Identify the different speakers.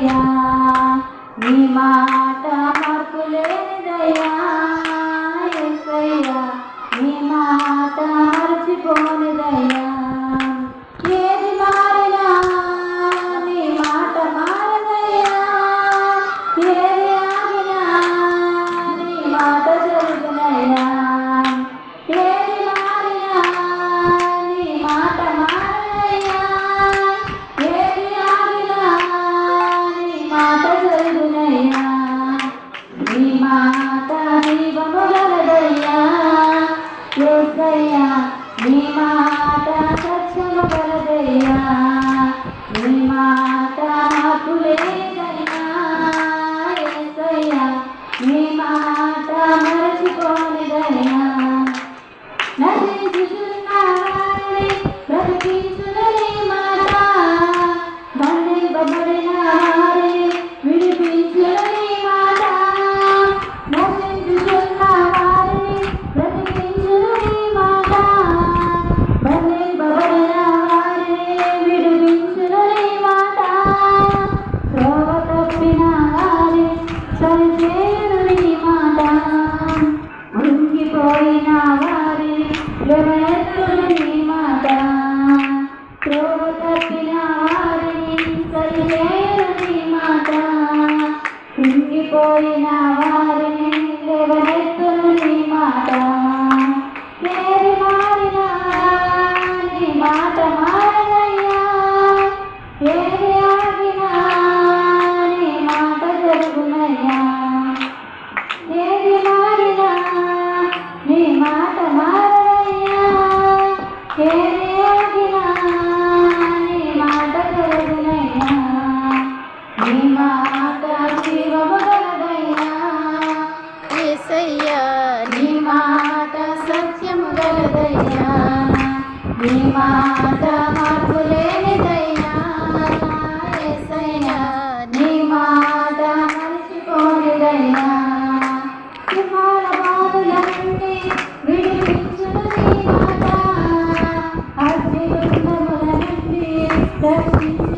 Speaker 1: యేసయ్యా నీ మాట మార్పులేనిదయ్యా యేసయ్యా నీ మాట మరచిపోనిదయ్యా ఏది మారినా నీ మాట మారదయ్యా ఏది ఆగినా నీ మాట జరుగునయ్యా ఏది మారినా నీ మాట మారదయ్యా ఏది ఆగినా నీ మాట జరుగునయ్యా నీ మాట జీవము గలదయ్యా యేసయ్యా నీ మాట సత్యము గలదయ్యా నీ మాట మార్పులేనిదయ్యా యేసయ్యా నీ మాట మరచిపోనిదయ్యా నశించుచున్న వారిని బ్రతికించును నీ మాట బంధింపబడిన వారిని విడిపించును నీ మాట నశించుచున్న వారిని బ్రతికించును నీ మాట బంధింపబడిన వారిని విడిపించును నీ మాట త్రోవ తప్పిన వారిని సరిచేయును నీ మాట మునిగిపోయిన వారిని లేవనెత్తును నీ మాట త్రోవ తప్పిన వారిని సరిచేయును నీ మాట కుంగిపోయిన వారిని లేవనెత్తును నీ మాట ఏది మారినా నీ మాట మారదయ్యా ఏది ఆగినా నీ మాట జరుగునయ్యా ఏది మారినా నీ మాట మారదయ్యా ఏది ఆగినా నీ మాట జరుగునయ్యా నీ మాట జీవము గలదయ్యా
Speaker 2: యేసయ్యా
Speaker 1: నీ మాట సత్యము గలదయ్యా నీ మాట మార్పులేనిదయ్యా యేసయ్యా నీ మాట మరచిపోనిదయ్యా సింహాల బాధల నుండి విడిపించును నీ మాట అగ్నిగుండముల నుండి రక్షించును